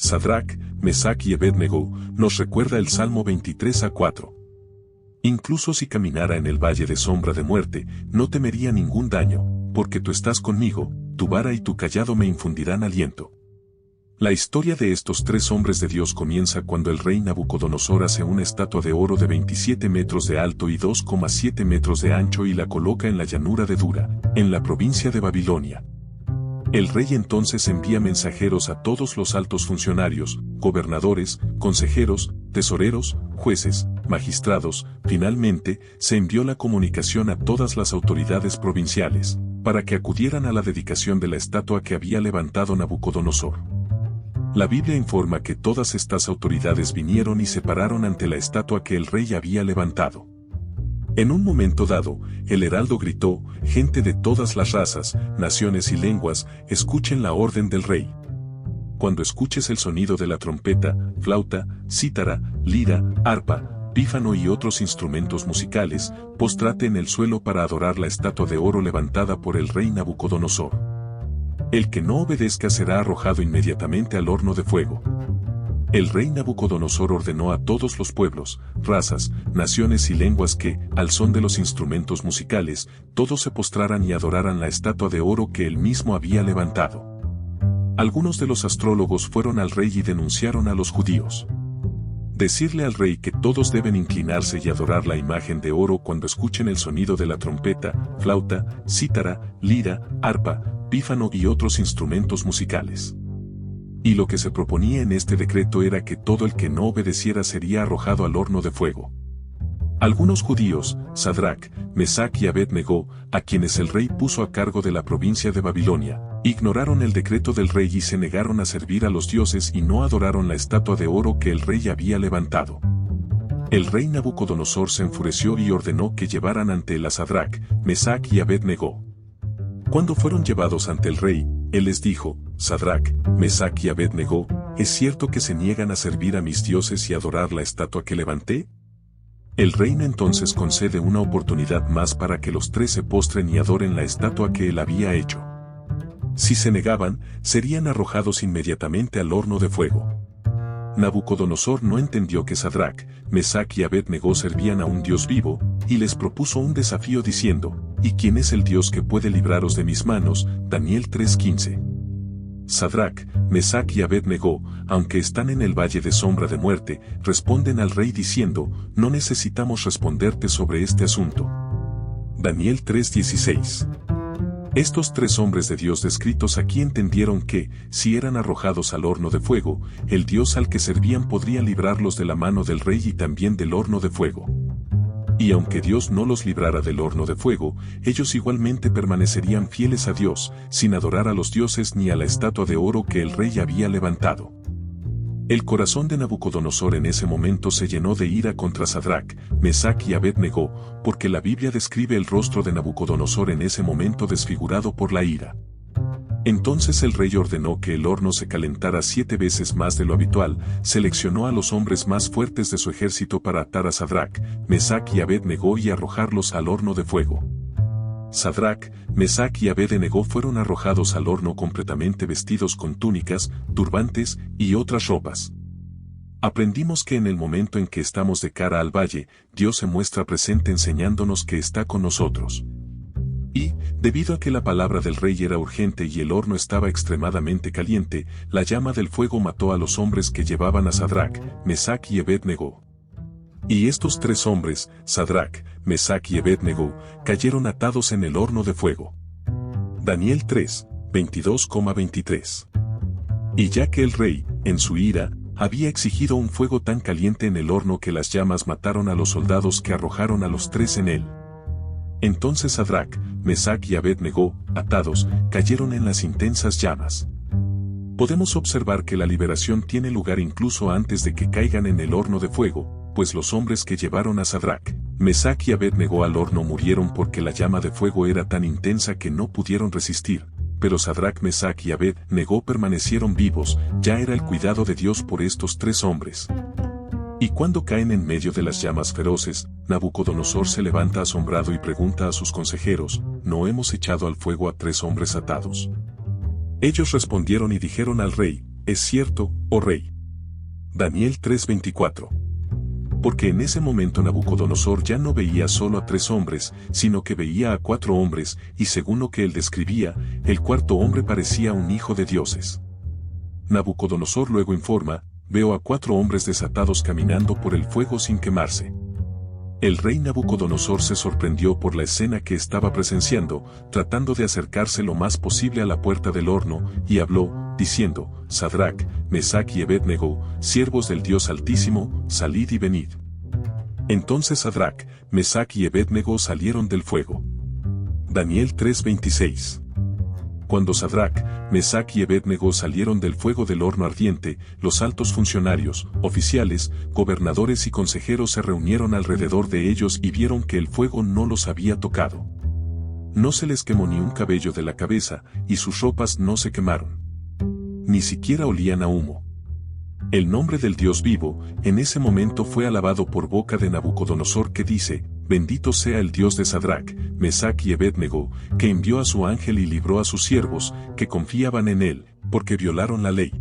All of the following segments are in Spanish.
Sadrac, Mesach y Abed-Nego, nos recuerda el Salmo 23:4. Incluso si caminara en el valle de sombra de muerte, no temería ningún daño, porque tú estás conmigo, tu vara y tu cayado me infundirán aliento. La historia de estos tres hombres de Dios comienza cuando el rey Nabucodonosor hace una estatua de oro de 27 metros de alto y 2,7 metros de ancho y la coloca en la llanura de Dura, en la provincia de Babilonia. El rey entonces envía mensajeros a todos los altos funcionarios, gobernadores, consejeros, tesoreros, jueces, magistrados. Finalmente, se envió la comunicación a todas las autoridades provinciales, para que acudieran a la dedicación de la estatua que había levantado Nabucodonosor. La Biblia informa que todas estas autoridades vinieron y se pararon ante la estatua que el rey había levantado. En un momento dado, el heraldo gritó: gente de todas las razas, naciones y lenguas, escuchen la orden del rey. Cuando escuches el sonido de la trompeta, flauta, cítara, lira, arpa, pífano y otros instrumentos musicales, póstrate en el suelo para adorar la estatua de oro levantada por el rey Nabucodonosor. El que no obedezca será arrojado inmediatamente al horno de fuego. El rey Nabucodonosor ordenó a todos los pueblos, razas, naciones y lenguas que, al son de los instrumentos musicales, todos se postraran y adoraran la estatua de oro que él mismo había levantado. Algunos de los astrólogos fueron al rey y denunciaron a los judíos. Decirle al rey que todos deben inclinarse y adorar la imagen de oro cuando escuchen el sonido de la trompeta, flauta, cítara, lira, arpa, pífano y otros instrumentos musicales. Y lo que se proponía en este decreto era que todo el que no obedeciera sería arrojado al horno de fuego. Algunos judíos, Sadrac, Mesach y Abed-Nego, a quienes el rey puso a cargo de la provincia de Babilonia, ignoraron el decreto del rey y se negaron a servir a los dioses y no adoraron la estatua de oro que el rey había levantado. El rey Nabucodonosor se enfureció y ordenó que llevaran ante él a Sadrac, Mesach y Abed-Nego. Cuando fueron llevados ante el rey, él les dijo: Sadrac, Mesach y Abed-Nego, ¿es cierto que se niegan a servir a mis dioses y adorar la estatua que levanté? El rey entonces concede una oportunidad más para que los tres se postren y adoren la estatua que él había hecho. Si se negaban, serían arrojados inmediatamente al horno de fuego. Nabucodonosor no entendió que Sadrac, Mesach y Abed-Nego servían a un Dios vivo, y les propuso un desafío diciendo: ¿y quién es el Dios que puede libraros de mis manos? Daniel 3:15. Sadrac, Mesach y Abed-Nego, aunque están en el valle de sombra de muerte, responden al rey diciendo: no necesitamos responderte sobre este asunto. Daniel 3:16. Estos tres hombres de Dios descritos aquí entendieron que, si eran arrojados al horno de fuego, el Dios al que servían podría librarlos de la mano del rey y también del horno de fuego. Y aunque Dios no los librara del horno de fuego, ellos igualmente permanecerían fieles a Dios, sin adorar a los dioses ni a la estatua de oro que el rey había levantado. El corazón de Nabucodonosor en ese momento se llenó de ira contra Sadrac, Mesach y Abed-Nego, porque la Biblia describe el rostro de Nabucodonosor en ese momento desfigurado por la ira. Entonces el rey ordenó que el horno se calentara 7 veces más de lo habitual, seleccionó a los hombres más fuertes de su ejército para atar a Sadrac, Mesach y Abed-Nego y arrojarlos al horno de fuego. Sadrac, Mesach y Abed-Nego fueron arrojados al horno completamente vestidos con túnicas, turbantes y otras ropas. Aprendimos que en el momento en que estamos de cara al valle, Dios se muestra presente enseñándonos que está con nosotros. Y, debido a que la palabra del rey era urgente y el horno estaba extremadamente caliente, la llama del fuego mató a los hombres que llevaban a Sadrac, Mesach y Abed-Nego. Y estos tres hombres, Sadrac, Mesach y Abed-Nego, cayeron atados en el horno de fuego. Daniel 3, 22,23. Y ya que el rey, en su ira, había exigido un fuego tan caliente en el horno que las llamas mataron a los soldados que arrojaron a los tres en él. Entonces Sadrac, Mesach y Abed-Nego, atados, cayeron en las intensas llamas. Podemos observar que la liberación tiene lugar incluso antes de que caigan en el horno de fuego, pues los hombres que llevaron a Sadrac, Mesach y Abed-Nego al horno murieron porque la llama de fuego era tan intensa que no pudieron resistir, pero Sadrac, Mesach y Abed-Nego permanecieron vivos. Ya era el cuidado de Dios por estos tres hombres. Y cuando caen en medio de las llamas feroces, Nabucodonosor se levanta asombrado y pregunta a sus consejeros: ¿no hemos echado al fuego a tres hombres atados? Ellos respondieron y dijeron al rey: es cierto, oh rey. Daniel 3:24. Porque en ese momento Nabucodonosor ya no veía solo a 3 hombres, sino que veía a 4 hombres, y según lo que él describía, el cuarto hombre parecía un hijo de dioses. Nabucodonosor luego informa, veo a 4 hombres desatados caminando por el fuego sin quemarse. El rey Nabucodonosor se sorprendió por la escena que estaba presenciando, tratando de acercarse lo más posible a la puerta del horno, y habló, diciendo, Sadrac, Mesach y Abed-Nego, siervos del Dios Altísimo, salid y venid. Entonces Sadrac, Mesach y Abed-Nego salieron del fuego. Daniel 3:26. Cuando Sadrac, Mesach y Abed-Nego salieron del fuego del horno ardiente, los altos funcionarios, oficiales, gobernadores y consejeros se reunieron alrededor de ellos y vieron que el fuego no los había tocado. No se les quemó ni un cabello de la cabeza, y sus ropas no se quemaron. Ni siquiera olían a humo. El nombre del Dios vivo, en ese momento fue alabado por boca de Nabucodonosor que dice, bendito sea el Dios de Sadrac, Mesach y Abed-Nego, que envió a su ángel y libró a sus siervos, que confiaban en él, porque violaron la ley.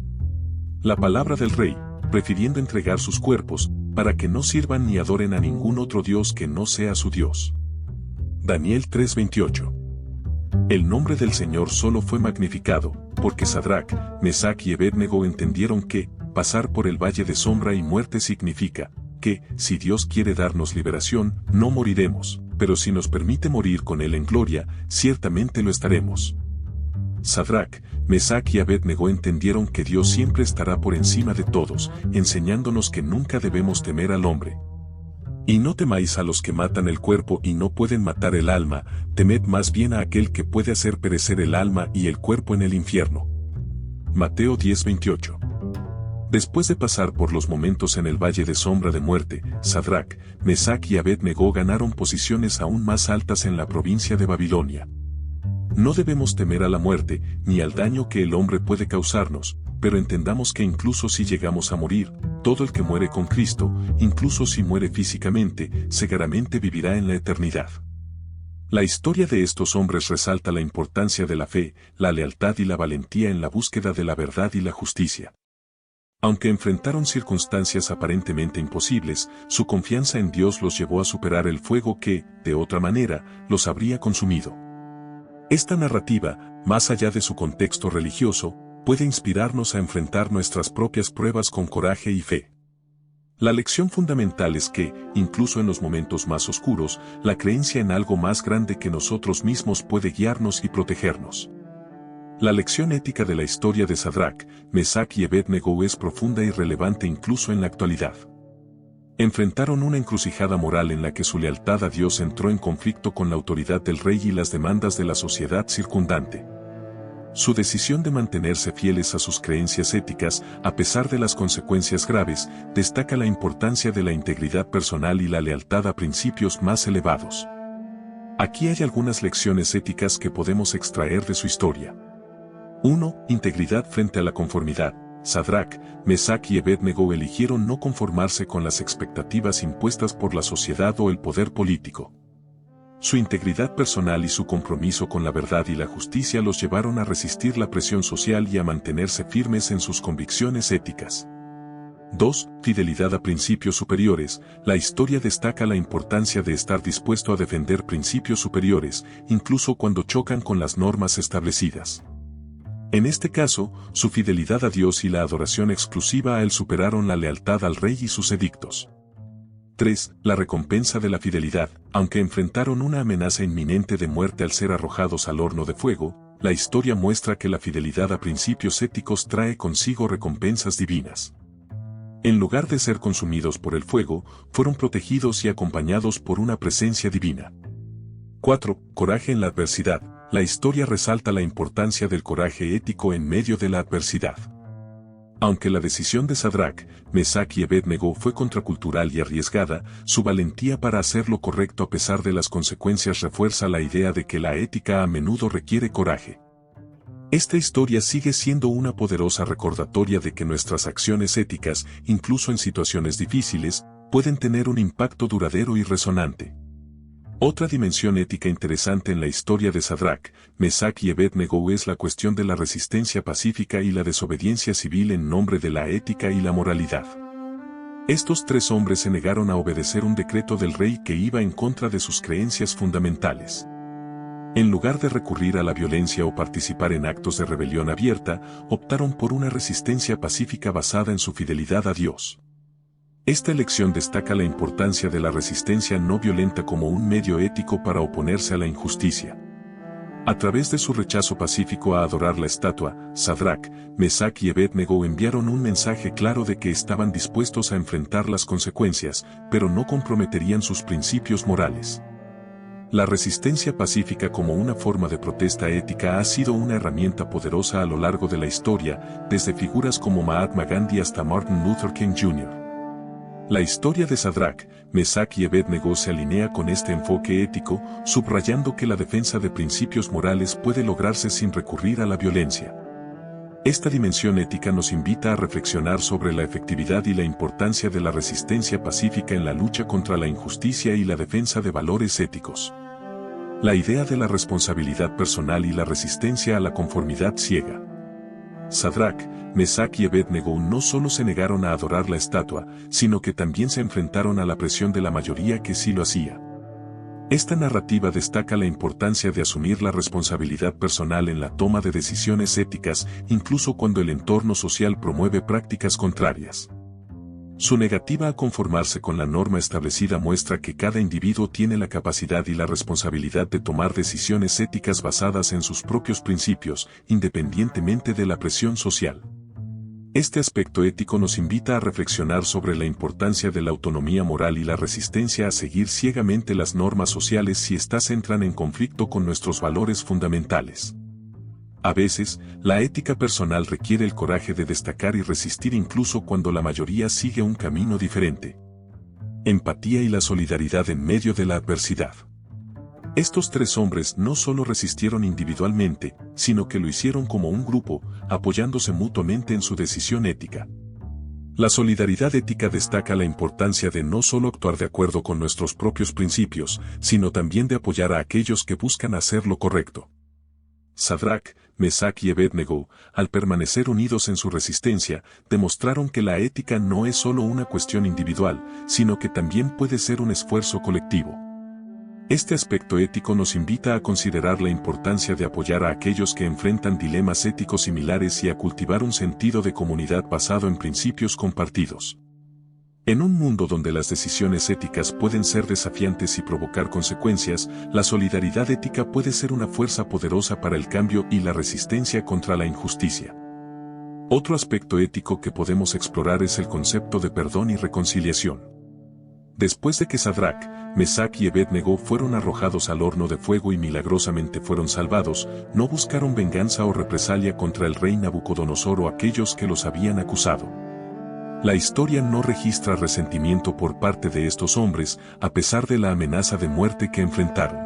La palabra del rey, prefiriendo entregar sus cuerpos, para que no sirvan ni adoren a ningún otro Dios que no sea su Dios. Daniel 3:28. El nombre del Señor solo fue magnificado, porque Sadrac, Mesach y Abed-Nego entendieron que, pasar por el valle de sombra y muerte significa, que, si Dios quiere darnos liberación, no moriremos, pero si nos permite morir con Él en gloria, ciertamente lo estaremos. Sadrac, Mesach y Abed-Nego entendieron que Dios siempre estará por encima de todos, enseñándonos que nunca debemos temer al hombre. Y no temáis a los que matan el cuerpo y no pueden matar el alma, temed más bien a aquel que puede hacer perecer el alma y el cuerpo en el infierno. Mateo 10:28. Después de pasar por los momentos en el valle de sombra de muerte, Sadrac, Mesach y Abed-Nego ganaron posiciones aún más altas en la provincia de Babilonia. No debemos temer a la muerte, ni al daño que el hombre puede causarnos, pero entendamos que incluso si llegamos a morir, todo el que muere con Cristo, incluso si muere físicamente, seguramente vivirá en la eternidad. La historia de estos hombres resalta la importancia de la fe, la lealtad y la valentía en la búsqueda de la verdad y la justicia. Aunque enfrentaron circunstancias aparentemente imposibles, su confianza en Dios los llevó a superar el fuego que, de otra manera, los habría consumido. Esta narrativa, más allá de su contexto religioso, puede inspirarnos a enfrentar nuestras propias pruebas con coraje y fe. La lección fundamental es que, incluso en los momentos más oscuros, la creencia en algo más grande que nosotros mismos puede guiarnos y protegernos. La lección ética de la historia de Sadrac, Mesach y Abed-Nego es profunda y relevante incluso en la actualidad. Enfrentaron una encrucijada moral en la que su lealtad a Dios entró en conflicto con la autoridad del rey y las demandas de la sociedad circundante. Su decisión de mantenerse fieles a sus creencias éticas, a pesar de las consecuencias graves, destaca la importancia de la integridad personal y la lealtad a principios más elevados. Aquí hay algunas lecciones éticas que podemos extraer de su historia. 1. Integridad frente a la conformidad. Sadrac, Mesach y Abed-Nego eligieron no conformarse con las expectativas impuestas por la sociedad o el poder político. Su integridad personal y su compromiso con la verdad y la justicia los llevaron a resistir la presión social y a mantenerse firmes en sus convicciones éticas. 2. Fidelidad a principios superiores. La historia destaca la importancia de estar dispuesto a defender principios superiores, incluso cuando chocan con las normas establecidas. En este caso, su fidelidad a Dios y la adoración exclusiva a Él superaron la lealtad al rey y sus edictos. 3. La recompensa de la fidelidad. Aunque enfrentaron una amenaza inminente de muerte al ser arrojados al horno de fuego, la historia muestra que la fidelidad a principios éticos trae consigo recompensas divinas. En lugar de ser consumidos por el fuego, fueron protegidos y acompañados por una presencia divina. 4. Coraje en la adversidad. La historia resalta la importancia del coraje ético en medio de la adversidad. Aunque la decisión de Sadrac, Mesach y Abed-Nego fue contracultural y arriesgada, su valentía para hacer lo correcto a pesar de las consecuencias refuerza la idea de que la ética a menudo requiere coraje. Esta historia sigue siendo una poderosa recordatoria de que nuestras acciones éticas, incluso en situaciones difíciles, pueden tener un impacto duradero y resonante. Otra dimensión ética interesante en la historia de Sadrach, Mesach y Abed-Nego es la cuestión de la resistencia pacífica y la desobediencia civil en nombre de la ética y la moralidad. Estos tres hombres se negaron a obedecer un decreto del rey que iba en contra de sus creencias fundamentales. En lugar de recurrir a la violencia o participar en actos de rebelión abierta, optaron por una resistencia pacífica basada en su fidelidad a Dios. Esta elección destaca la importancia de la resistencia no violenta como un medio ético para oponerse a la injusticia. A través de su rechazo pacífico a adorar la estatua, Sadrach, Mesach y Abed-Nego enviaron un mensaje claro de que estaban dispuestos a enfrentar las consecuencias, pero no comprometerían sus principios morales. La resistencia pacífica como una forma de protesta ética ha sido una herramienta poderosa a lo largo de la historia, desde figuras como Mahatma Gandhi hasta Martin Luther King Jr. La historia de Sadrach, Mesach y Abed-Nego se alinea con este enfoque ético, subrayando que la defensa de principios morales puede lograrse sin recurrir a la violencia. Esta dimensión ética nos invita a reflexionar sobre la efectividad y la importancia de la resistencia pacífica en la lucha contra la injusticia y la defensa de valores éticos. La idea de la responsabilidad personal y la resistencia a la conformidad ciega. Sadrach, Mesach y Abed-Nego no solo se negaron a adorar la estatua, sino que también se enfrentaron a la presión de la mayoría que sí lo hacía. Esta narrativa destaca la importancia de asumir la responsabilidad personal en la toma de decisiones éticas, incluso cuando el entorno social promueve prácticas contrarias. Su negativa a conformarse con la norma establecida muestra que cada individuo tiene la capacidad y la responsabilidad de tomar decisiones éticas basadas en sus propios principios, independientemente de la presión social. Este aspecto ético nos invita a reflexionar sobre la importancia de la autonomía moral y la resistencia a seguir ciegamente las normas sociales si éstas entran en conflicto con nuestros valores fundamentales. A veces, la ética personal requiere el coraje de destacar y resistir incluso cuando la mayoría sigue un camino diferente. Empatía y la solidaridad en medio de la adversidad. Estos tres hombres no solo resistieron individualmente, sino que lo hicieron como un grupo, apoyándose mutuamente en su decisión ética. La solidaridad ética destaca la importancia de no solo actuar de acuerdo con nuestros propios principios, sino también de apoyar a aquellos que buscan hacer lo correcto. Sadrach, Mesach y Abed-Nego, al permanecer unidos en su resistencia, demostraron que la ética no es solo una cuestión individual, sino que también puede ser un esfuerzo colectivo. Este aspecto ético nos invita a considerar la importancia de apoyar a aquellos que enfrentan dilemas éticos similares y a cultivar un sentido de comunidad basado en principios compartidos. En un mundo donde las decisiones éticas pueden ser desafiantes y provocar consecuencias, la solidaridad ética puede ser una fuerza poderosa para el cambio y la resistencia contra la injusticia. Otro aspecto ético que podemos explorar es el concepto de perdón y reconciliación. Después de que Sadrach, Mesach y Abed-Nego fueron arrojados al horno de fuego y milagrosamente fueron salvados, no buscaron venganza o represalia contra el rey Nabucodonosor o aquellos que los habían acusado. La historia no registra resentimiento por parte de estos hombres, a pesar de la amenaza de muerte que enfrentaron.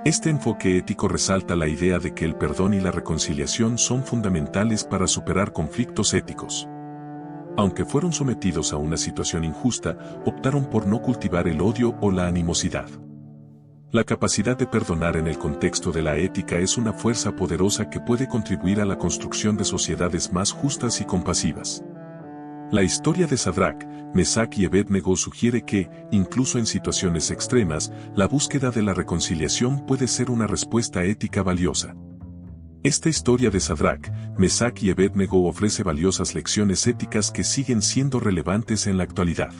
Este enfoque ético resalta la idea de que el perdón y la reconciliación son fundamentales para superar conflictos éticos. Aunque fueron sometidos a una situación injusta, optaron por no cultivar el odio o la animosidad. La capacidad de perdonar en el contexto de la ética es una fuerza poderosa que puede contribuir a la construcción de sociedades más justas y compasivas. La historia de Sadrach, Mesach y Abed-Nego sugiere que, incluso en situaciones extremas, la búsqueda de la reconciliación puede ser una respuesta ética valiosa. Esta historia de Sadrach, Mesach y Abed-Nego ofrece valiosas lecciones éticas que siguen siendo relevantes en la actualidad.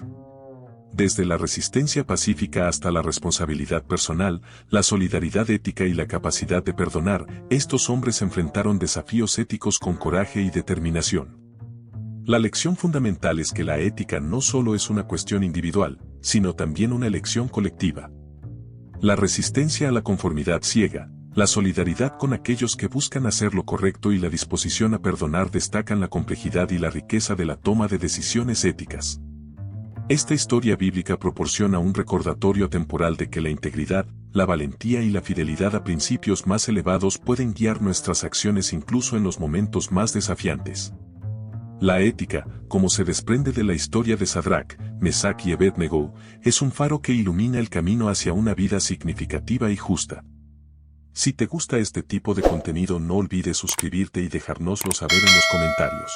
Desde la resistencia pacífica hasta la responsabilidad personal, la solidaridad ética y la capacidad de perdonar, estos hombres enfrentaron desafíos éticos con coraje y determinación. La lección fundamental es que la ética no solo es una cuestión individual, sino también una elección colectiva. La resistencia a la conformidad ciega, la solidaridad con aquellos que buscan hacer lo correcto y la disposición a perdonar destacan la complejidad y la riqueza de la toma de decisiones éticas. Esta historia bíblica proporciona un recordatorio temporal de que la integridad, la valentía y la fidelidad a principios más elevados pueden guiar nuestras acciones incluso en los momentos más desafiantes. La ética, como se desprende de la historia de Sadrach, Mesach y Abednego, es un faro que ilumina el camino hacia una vida significativa y justa. Si te gusta este tipo de contenido, no olvides suscribirte y dejárnoslo saber en los comentarios.